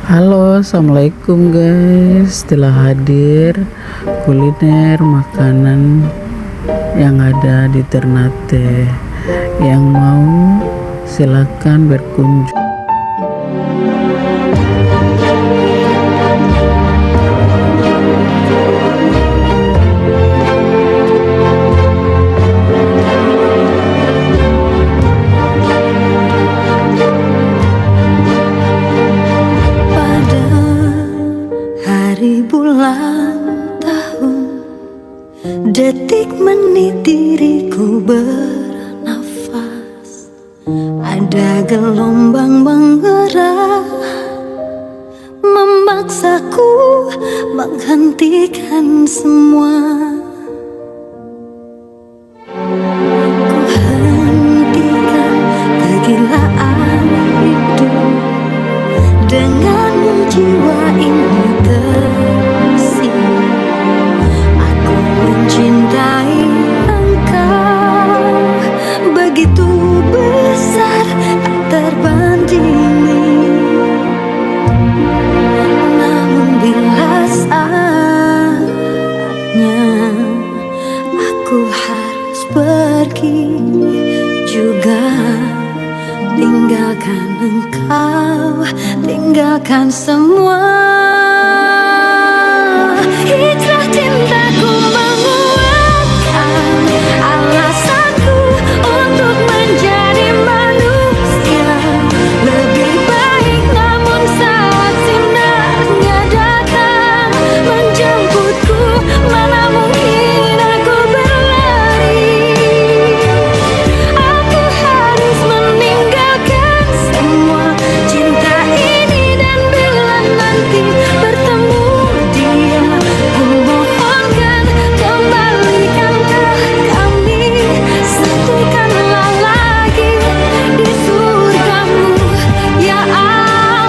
Halo, assalamualaikum guys. Telah hadir kuliner makanan yang ada di Ternate. Yang mau silakan berkunjung. Bulan tahun, detik menit diriku bernafas. Ada gelombang mengerah, memaksaku menghentikan semua. Ku hentikan kegilaan hidup dengan jiwa ini aku mencintai engkau begitu besar, tak terbanding. Namun bila saatnya aku harus pergi juga, tinggalkan engkau, tinggalkan semua. Hijrah cintaku menguatkan alasanku untuk menjadi manusia lebih baik. Namun saat sinarnya datang menjemputku, mana mungkin aku berlari. Aku harus meninggalkan semua cinta ini, dan bila nanti bertemu dia, ku mohonkan kembalikanlah kami, satukanlah lagi di surgamu, ya Allah.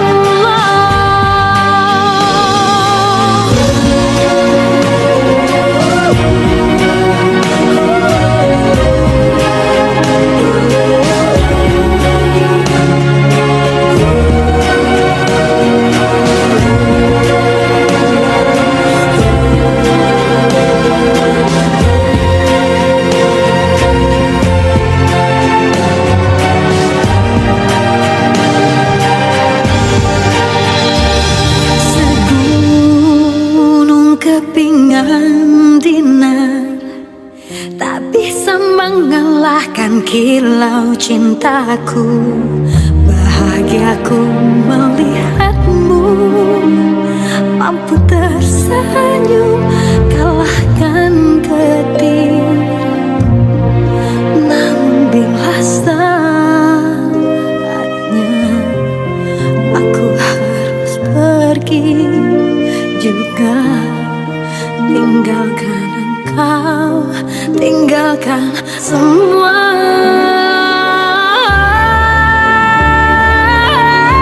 Segunung kepingan dinar tak bisa mengalahkan kilau cintaku. Bahagiaku melihatmu mampu tersenyum kalahkan getir. Namun bila saatnya aku harus pergi juga, tinggalkan engkau, tinggalkan semua.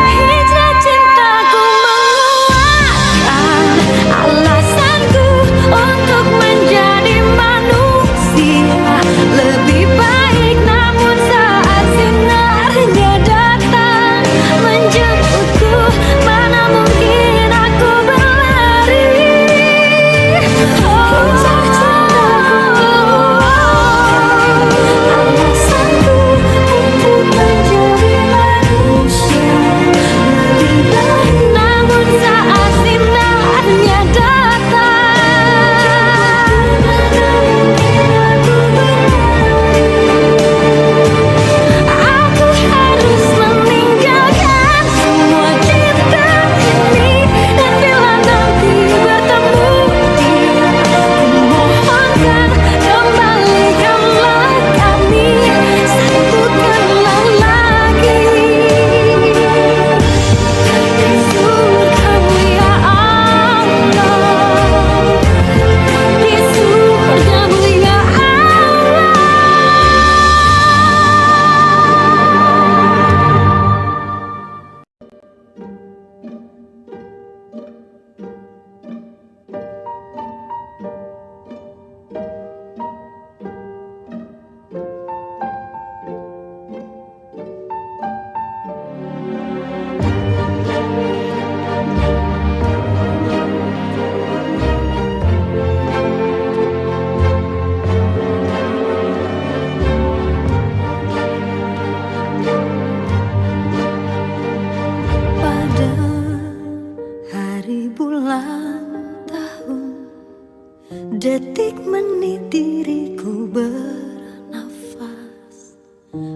Hijrah cintaku menguatkan alasanku untuk menjadi manusia lebih baik. Namun saat sinarnya datang menjemputku, mana mungkin aku berlari. Hijrah cintaku, alasanku Detik menit diriku bernafas,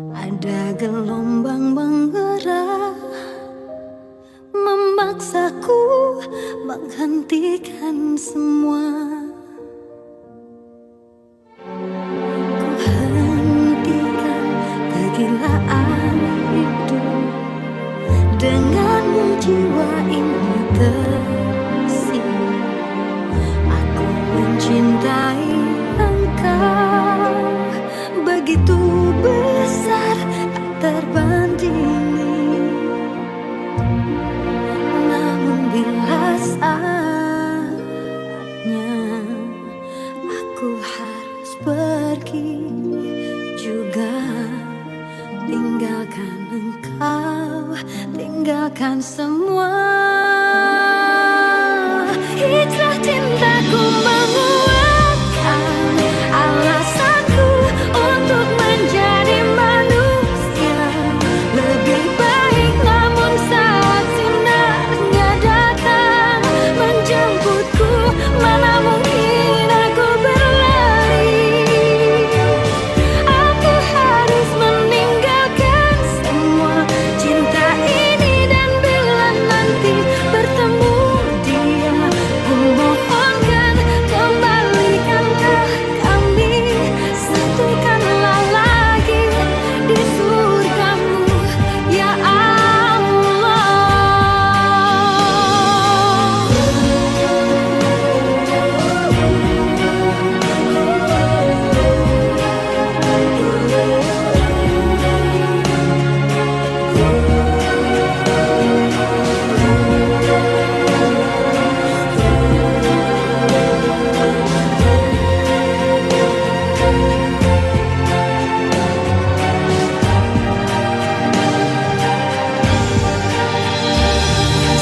ada gelombang menggerak, memaksaku menghentikan semua. Ku hentikan kegilaan hidup, denganmu jiwa ini tersi. Aku mencintai engkau begitu besar, tak terbanding. Namun bila saatnya aku harus pergi juga, tinggalkan engkau, tinggalkan semua. Hijrah cintaku menguatkan alasanku untuk menjadi manusia lebih baik. Namun saat sinarnya datang menjemputku, mana mungkin aku berlari. Aku harus meninggalkan semua cinta ini, dan bila nanti bertemu dia, ku mohonkan kembalikanlah kami, satukanlah lagi di surgamu, ya Allah.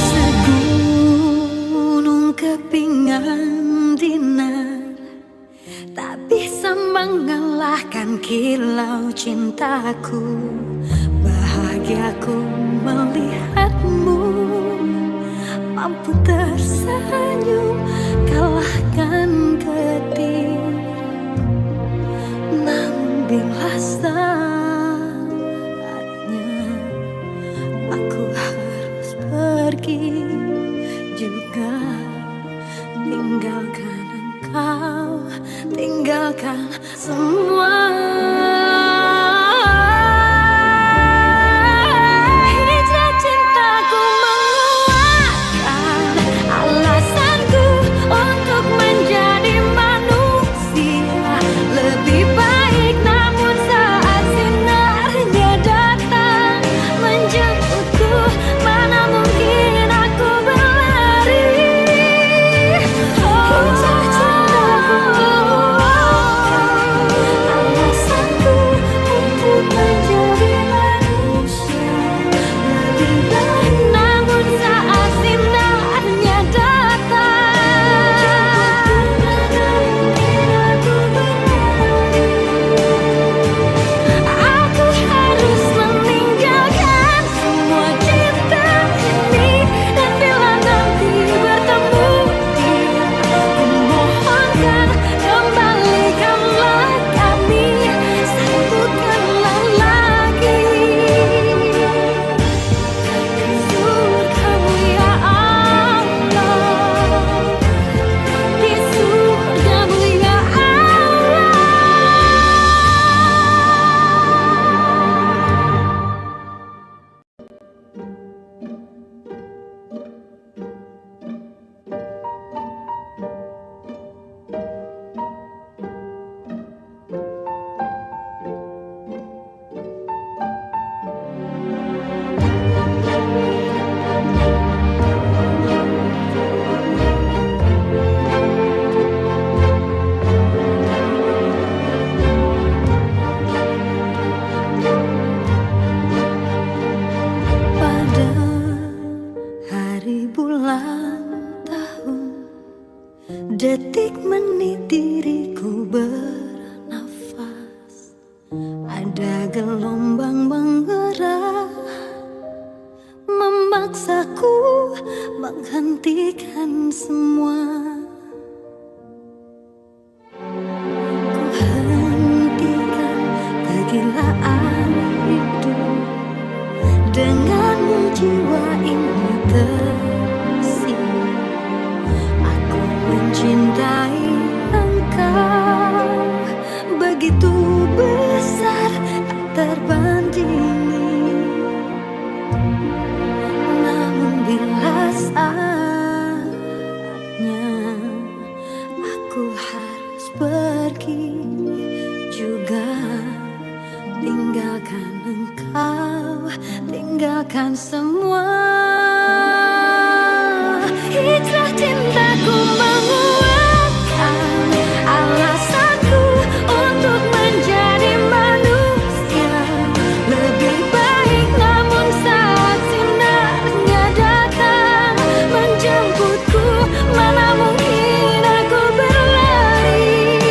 Segunung kepingan dinar tak bisa mengalahkan kilau cintaku. Bahagiaku melihatmu mampu tersenyum kalahkan getir. Namun bila saatnya aku harus pergi juga, tinggalkan engkau, tinggalkan semua. Hijrah cintaku menguatkan alasanku untuk menjadi manusia lebih baik. Namun saat sinarnya datang menjemputku, mana mungkin aku berlari. Hijrah cintaku menguatkan alasanku untuk menjadi manusia lebih baik. Namun saat sinarnya datang menjemputku, aku harus meninggalkan semua cinta ini, dan bila nanti bertemu dia, ku mohonkan kembalikanlah kami, satukanlah lagi di surgamu, ya Allah, di surgamu, ya Allah. Pada hari bulan tahun, detik menit diriku bernafas, ada gelombang menggerak, memaksaku. menghentikan semua. tinggalkan semua. Hijrah cintaku menguatkan alasanku untuk menjadi manusia lebih baik. Namun saat sinarnya datang menjemputku, mana mungkin aku berlari.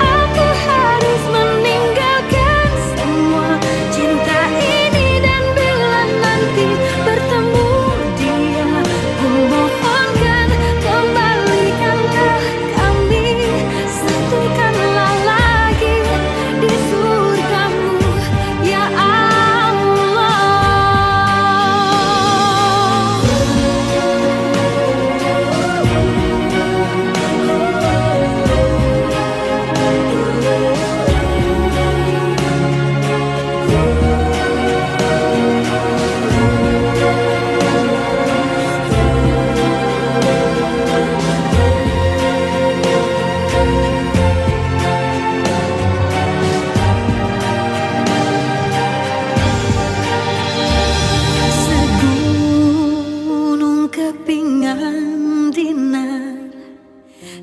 Aku harus meninggalkan semua cinta ini, dan bila nanti bertemu dia, ku mohonkan kembalikanlah kami, satukanlah lagi di surgamu, ya Allah. Segunung kepingan dinar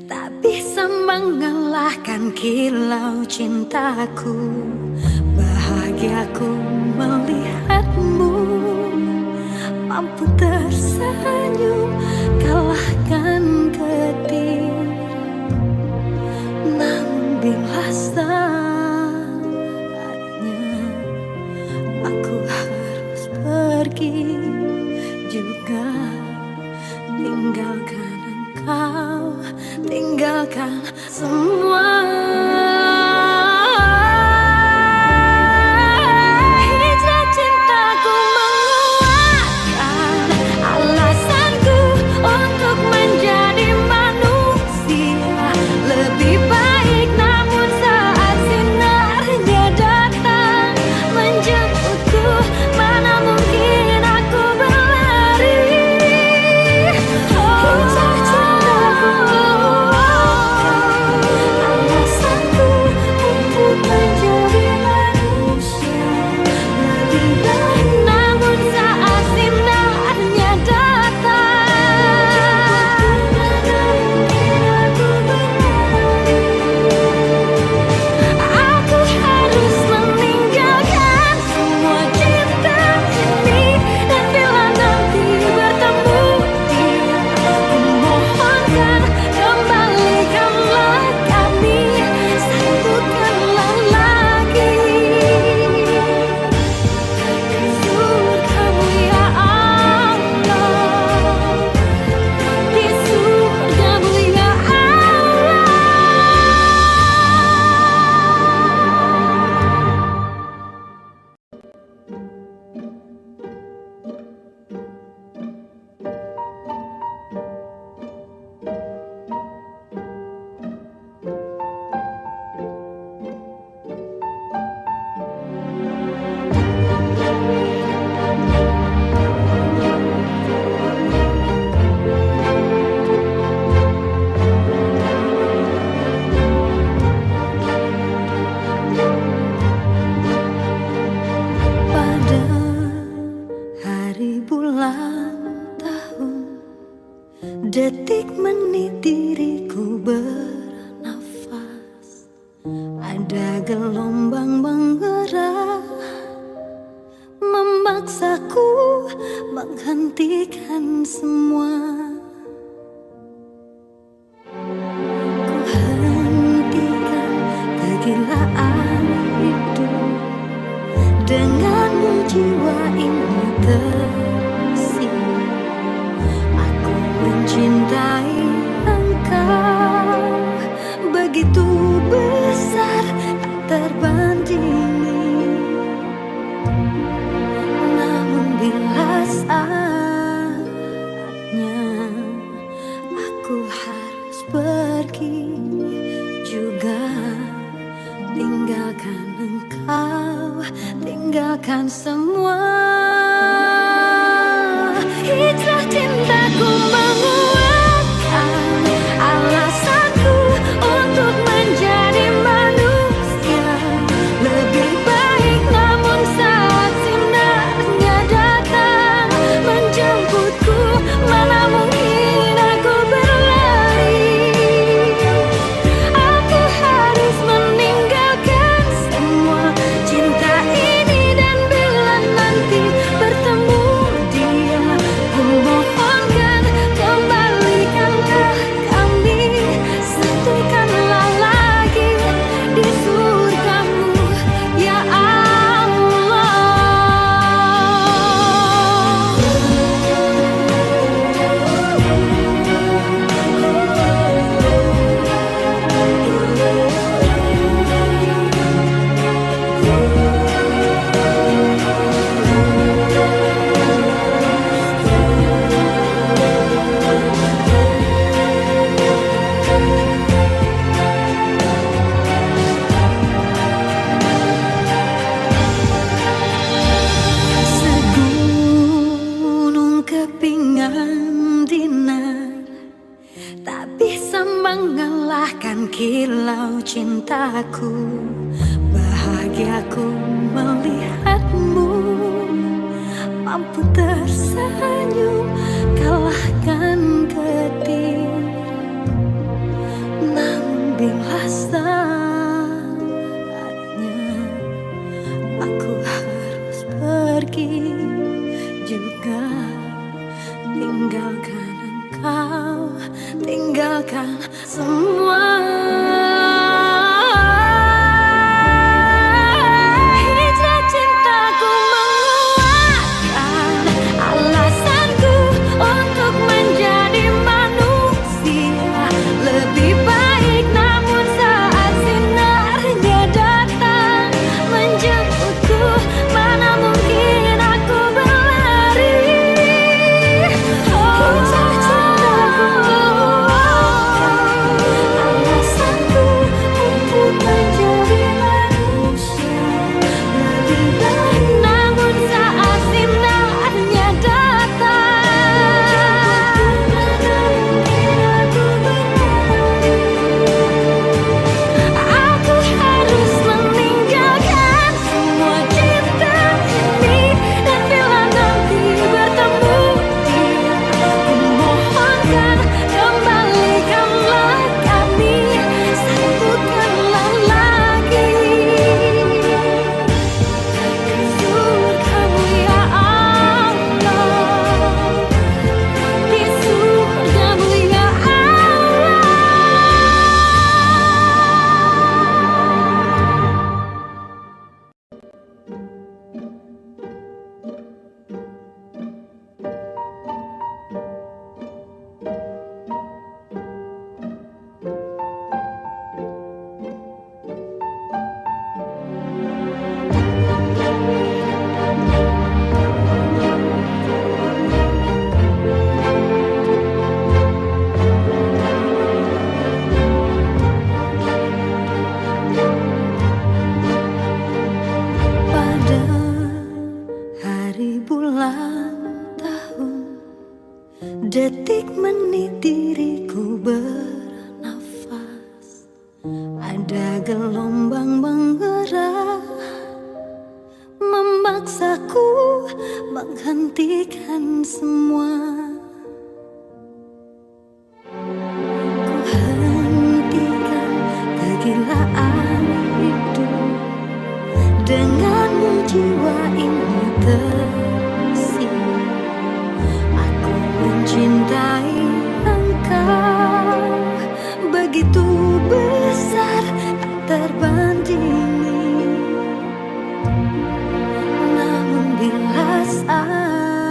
tak bisa mengalahkan kilau cintaku. Bahagiaku melihatmu mampu tersenyum kalahkan getir. Namun bila saatnya aku harus pergi juga, tinggalkan engkau, tinggalkan semua. Hijrah cintaku menguatkan alasanku untuk menjadi manusia lebih baik. Namun saat sinarnya datang menjemputku, mana mungkin aku berlari. Hijrah cintaku alasanku untuk menjadi manusia lebih baik. Namun saat sinarnya datang menjemputku, aku harus meninggalkan semua cinta ini, dan bila nanti bertemu dia, ku mohonkan kembalikanlah kami, satukanlah lagi di surgamu, ya Allah, di surgamu, ya Allah. Pada hari bulan tahun, detik menit diriku bernafas, ada gelombang menggerak memaksaku menghentikan semua. Ku hentikan kegilaan hidup, denganmu jiwa ini tersirat. Aku mencintai engkau begitu besar, tak terbandingi. Namun bila saatnya aku harus pergi juga, tinggalkan engkau, tinggalkan semua. Hijrah cintaku menguatkan alasanku untuk menjadi manusia lebih baik. Namun saat sinarnya kepingan dinar, tak bisa mengalahkan kilau cintaku. Bahagiaku melihatmu mampu tersenyum kalahkan getir. Namun bila saatnya aku harus pergi juga, tinggalkan engkau, tinggalkan semua. Hijrah cintaku menguatkan alasanku untuk menjadi manusia lebih baik. Namun saat sinarnya datang menjemputku, mana mungkin aku berlari. Hijrah cintaku menguatkan alasanku untuk menjadi manusia lebih baik. Namun saat sinarnya datang menjemputku, aku harus meninggalkan semua cinta ini. Dan bila nanti bertemu dia, kumohonkan kembalikanlah kami, satukanlah lagi di surgamu ya Allah, di surgamu ya Allah. Pada hari bulan tahun, detik menit diriku bernafas, ada gelombang mengerah memaksaku menghentikan semua. Ku hentikan kegilaan hidup, denganmu jiwa ini tersi. Aku mencintai engkau begitu besar, tak terbandingi. Namun bila saatnya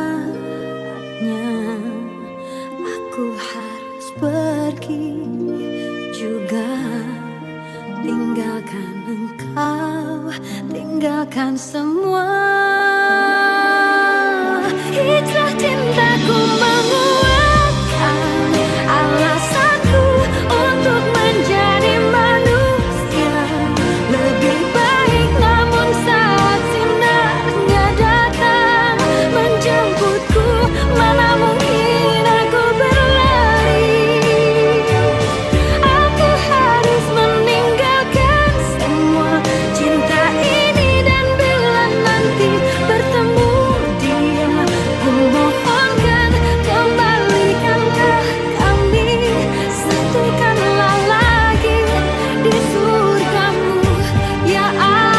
aku harus pergi juga, tinggalkan engkau, tinggalkan semua. Hijrah cintaku menguatkan alasanku untuk menjadi manusia lebih baik. Namun saat sinarnya datang menjemputku, mana mungkin aku berlari. Aku harus meninggalkan semua cinta ini. Dan bila nanti bertemu dia, kumohonkan kembalikanlah kami, satukanlah lagi di surgamu ya Allah.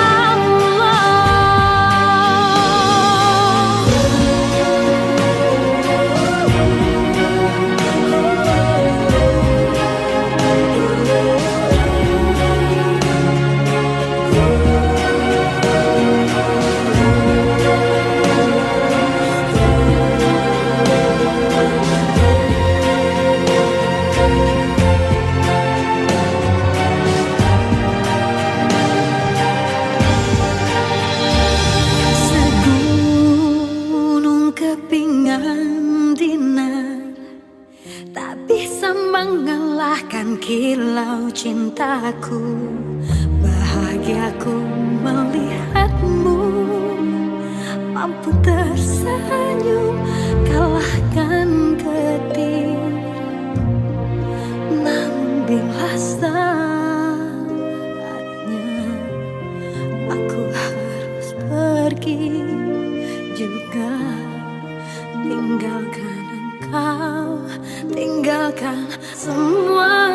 Segunung kepingan dinar, tak bisa mengalahkan kilau cintaku. Bahagiaku melihatmu mampu tersenyum kalahkan getir. Namun bila saatnya aku harus pergi juga, tinggalkan engkau, tinggalkan semua.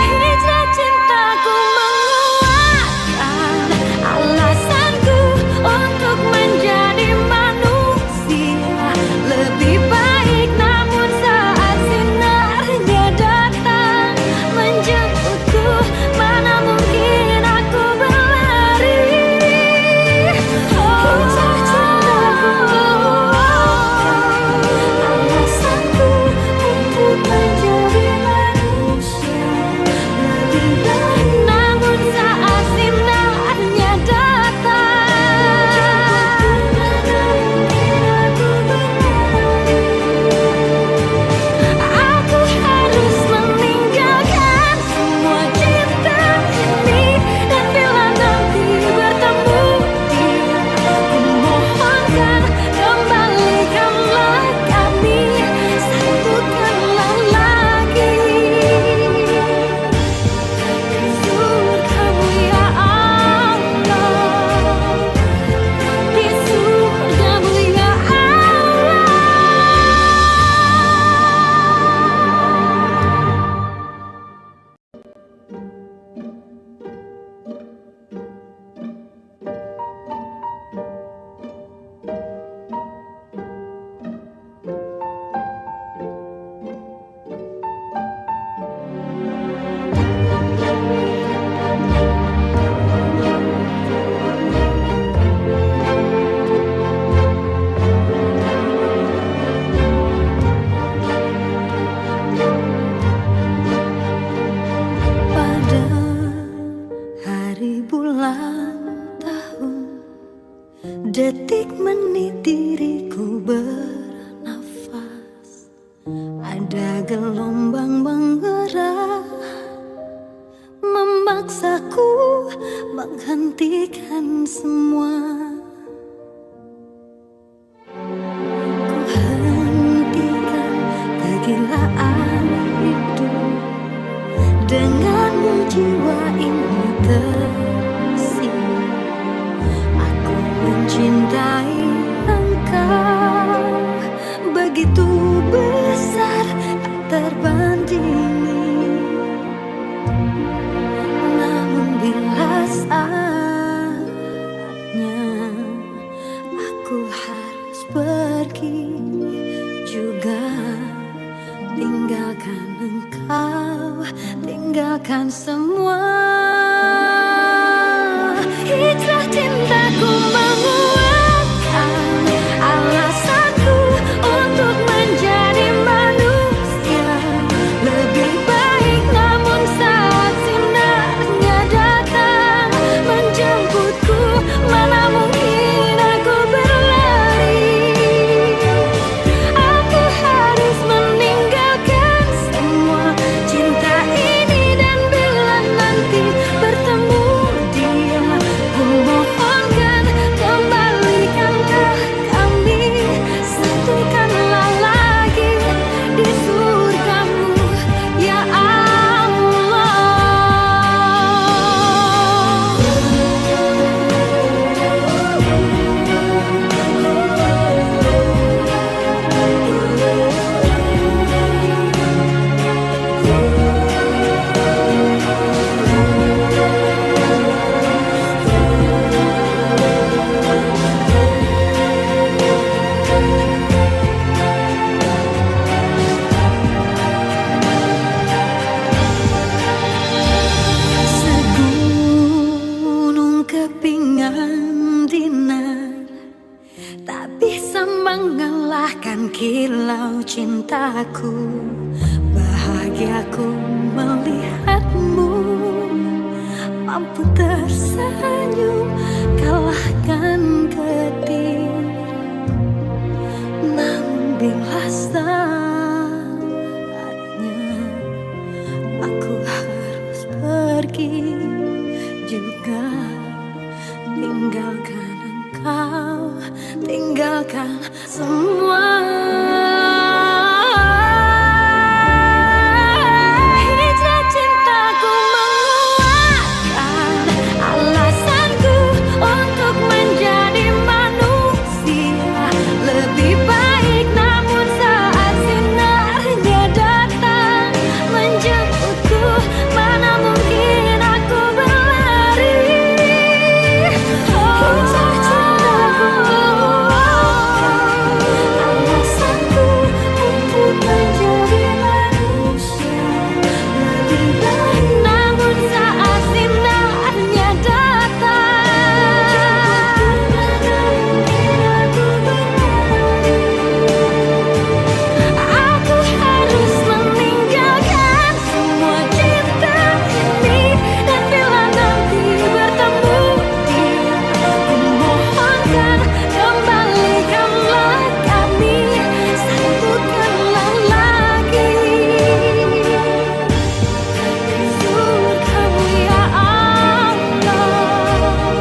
Hijrah cintaku menguatkan alasanku untuk menjadi manusia lebih baik. Namun saat sinarnya datang menjemputku, mana mungkin aku berlari. Hijrah cintaku menguatkan alasanku untuk menjadi manusia lebih baik. Namun saat sinarnya datang aku harus meninggalkan semua cinta ini. Dan bila nanti bertemu dia, ku mohonkan kembalikanlah kami, satukanlah lagi di surgamu ya Allah, di surgamu ya Allah. Pada hari bulan tahun, detik menit diriku bernafas, ada gelombang mengerah memaksaku menghentikan semua. Ku hentikan kegilaan hidup, denganmu jiwa ini tersirat. Aku mencintai engkau begitu besar, tak terbanding. Namun bila saatnya aku harus pergi juga, tinggalkan engkau, tinggalkan semua. Hijrah cintaku menguatkan alasanku untuk menjadi manusia lebih baik. Namun saat sinarnya datang menjemputku, mana mungkin aku berlari. Aku harus meninggalkan semua cinta ini. Dan bila nanti bertemu dia, ku mohonkan kembalikanlah kami, satukanlah lagi di surgamu ya Allah. Segunung kepingan dinar tak bisa mengalahkan kilau cintaku. Bahagiaku melihatmu mampu tersenyum, kalahkan getir. Namun bila saatnya aku harus pergi juga, tinggalkan engkau, tinggalkan semua. Hijrah cintaku menguatkan alasanku untuk menjadi manusia lebih baik. Namun saat sinarnya datang menjemputku, mana mungkin aku berlari. Hijrah cintaku menguatkan alasanku untuk menjadi manusia lebih baik. Namun saat sinarnya datang menjemputku, aku harus meninggalkan semua cinta ini. Dan bila nanti bertemu dia, ku mohonkan kembalikanlah kami, satukanlah lagi di surgamu ya Allah, di surgamu ya Allah.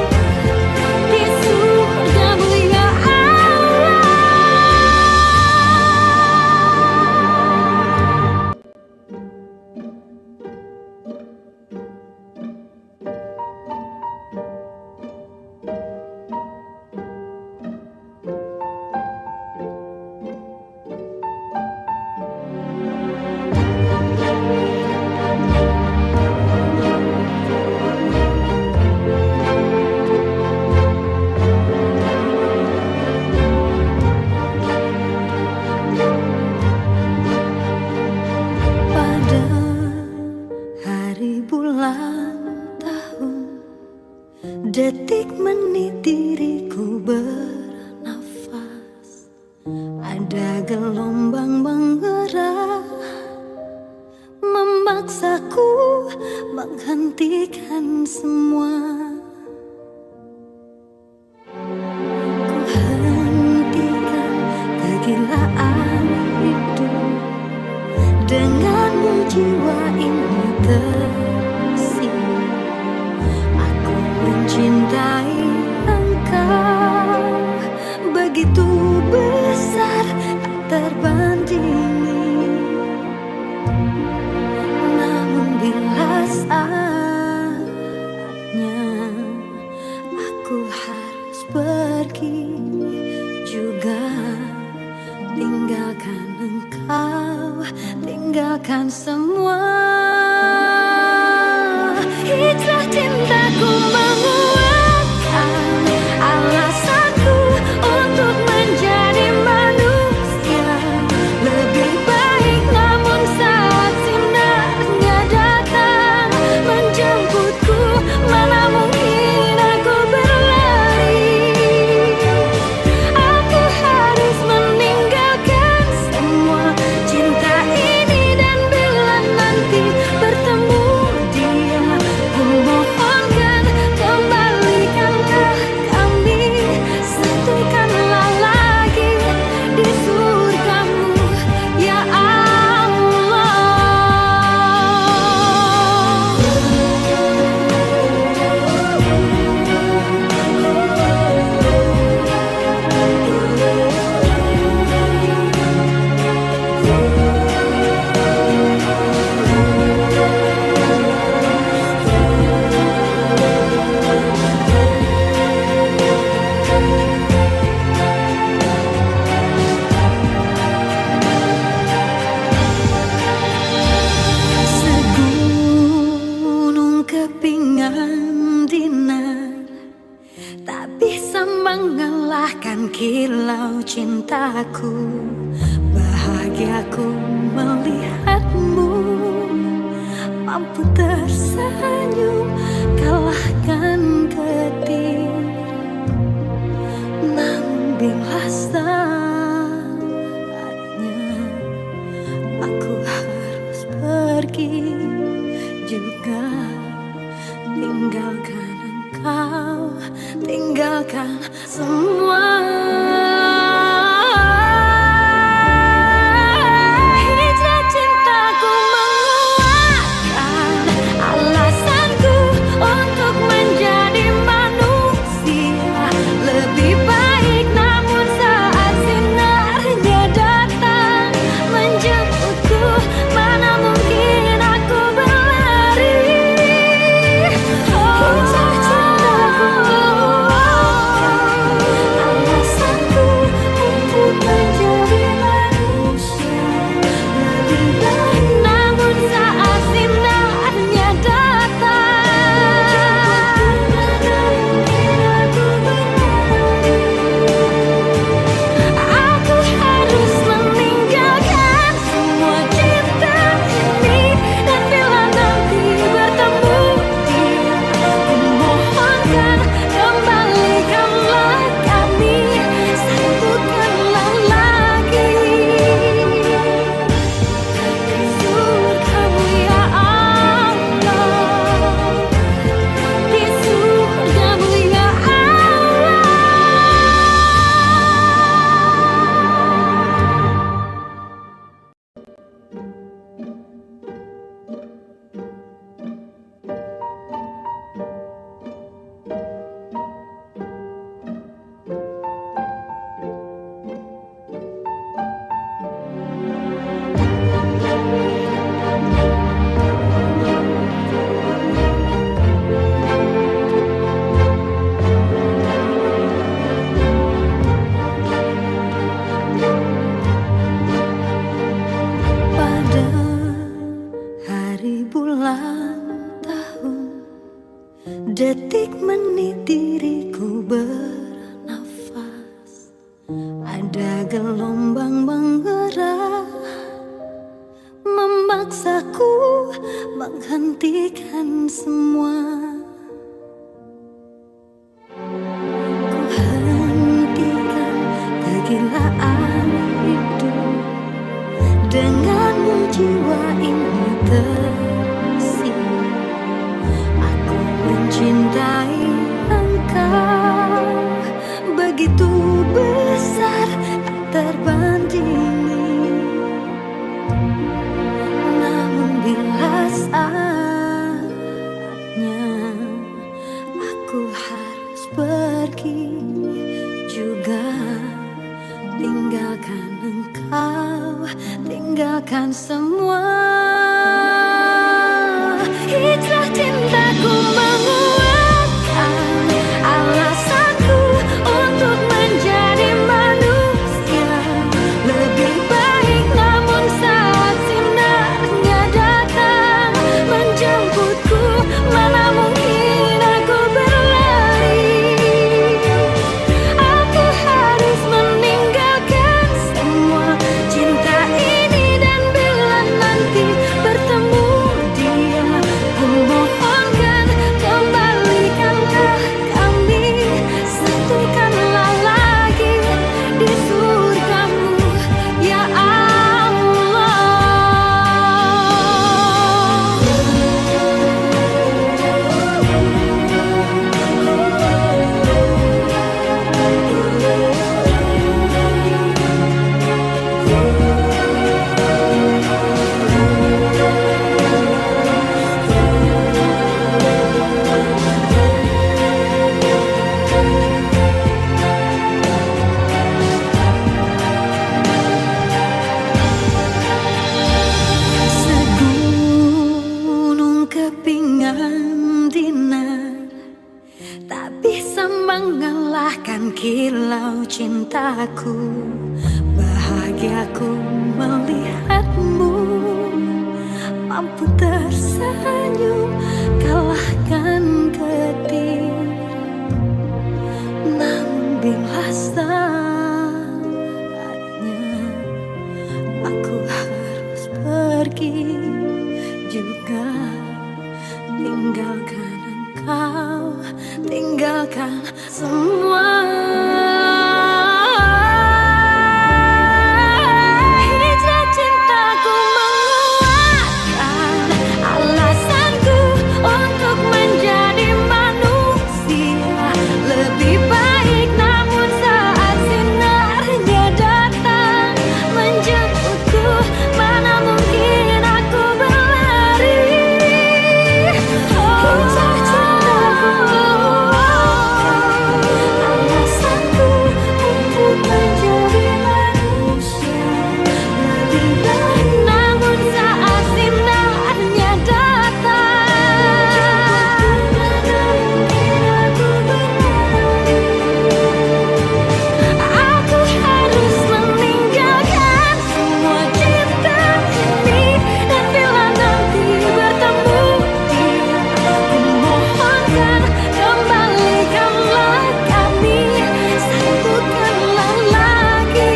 Pada hari bulan tahun, detik menit diriku bernafas, ada gelombang menggerak memaksaku menghentikan semua. Ku hentikan kegilaan hidup, denganmu jiwa ini tersi. Aku mencintai engkau begitu besar, tak terbandingi. Namun bila saatnya aku harus pergi juga, tinggalkan engkau, tinggalkan semua. Hijrah cintaku menguatkan alasanku untuk menjadi manusia lebih baik. Namun saat sinarnya datang menjemputku, mana mungkin aku berlari. Aku harus meninggalkan semua cinta ini. Dan bila nanti bertemu dia, ku mohonkan kembalikanlah kami, satukanlah lagi di surgamu ya Allah. Segunung kepingan dinar tak bisa mengalahkan kilau cintaku. Bahagiaku melihatmu mampu tersenyum kalahkan getir. Namun bila saatnya aku harus pergi juga, tinggalkan engkau, tinggalkan semua. Hijrah cintaku menguatkan alasanku untuk menjadi manusia lebih baik. Namun Ada gelombang menggerak memaksaku menghentikan semua. Ku hentikan kegilaan hidup. Denganmu jiwa ini tersi. Aku mencintai engkau begitu besar tak terbandingi. Namun bila saatnya aku harus pergi juga, tinggalkan engkau, tinggalkan semua. Hijrah cintaku menguatkan alasanku untuk menjadi manusia lebih baik. Namun saat sinarnya datang menjemputku, mana mungkin aku berlari. Aku harus meninggalkan semua cinta ini, dan bila nanti bertemu dia, ku mohonkan kembalikanlah kami, satukanlah lagi di surgamu, ya Allah. Segunung kepingan dinar tak bisa mengalahkan kilau cintaku. Bahagiaku melihatmu mampu tersenyum kalahkan getir. Namun bila saatnya aku harus pergi juga, tinggalkan engkau, tinggalkan semua. Hijrah cintaku menguatkan alasanku untuk menjadi manusia lebih baik. Namun saat sinarnya datang menjemputku, mana mungkin aku berlari. Hijrah cintaku alasanku untuk menjadi manusia lebih baik. Namun saat sinarnya datang, mana mungkin aku berlari. Aku harus meninggalkan semua cinta ini, dan bila nanti bertemu dia, ku mohonkan kembalikanlah kami, satukanlah lagi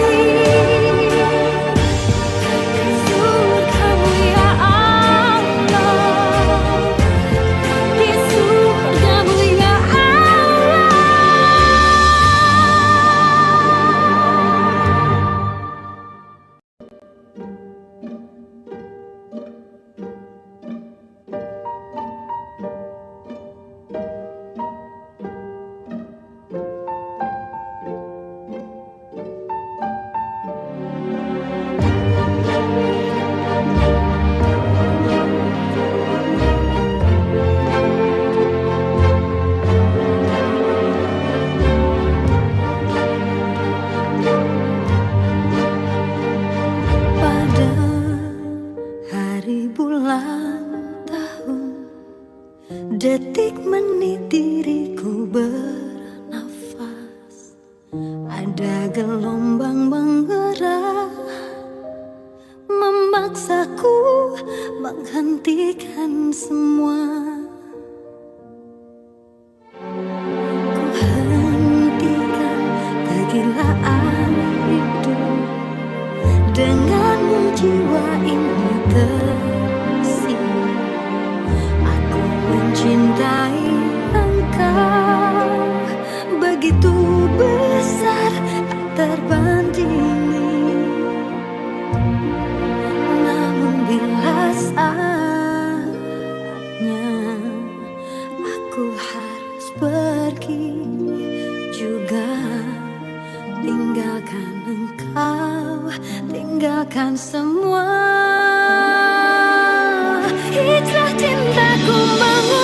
di surgamu, ya Allah, di surgamu, ya Allah. Pada hari bulan tahun, detik menit diriku bernafas. Ada gelombang menggerak memaksaku menghentikan semua. Ku hentikan kegilaan denganmu jiwa ini tersirat. Aku mencintai engkau begitu besar, tak terbandingi. Namun bila saatnya aku harus pergi juga, tinggalkan engkau, tinggalkan semua. Hijrah cintaku mengulang